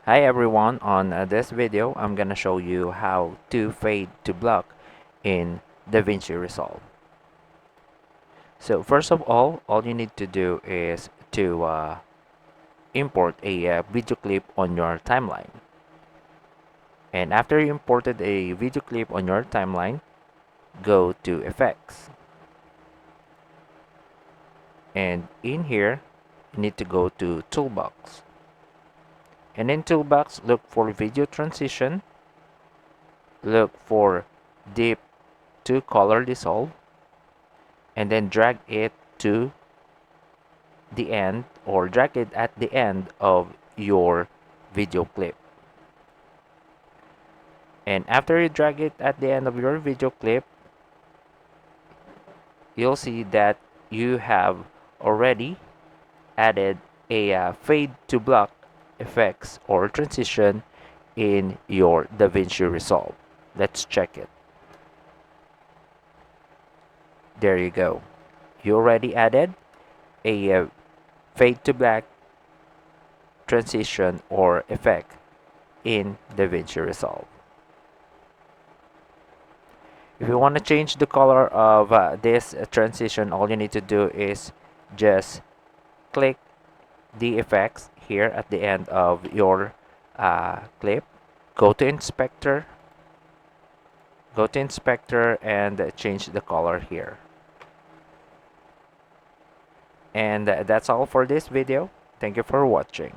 Hi everyone, on this video I'm gonna show you how to fade to black in Davinci Resolve. So first of all you need to do is to import a video clip on your timeline. And after you imported a video clip on your timeline, go to Effects. And in here, you need to go to Toolbox. And in Toolbox, look for Video Transition, look for Deep to Color Dissolve, and then drag it to the end or drag it at the end of your video clip. And after you drag it at the end of your video clip, you'll see that you have already added a fade to black effects or transition in your Davinci Resolve. Let's check it. There you go. You already added a fade to black transition or effect in Davinci Resolve. If you want to change the color of this transition, all you need to do is just click the effects here at the end of your clip. Go to inspector and change the color here. And that's all for this video. Thank you for watching.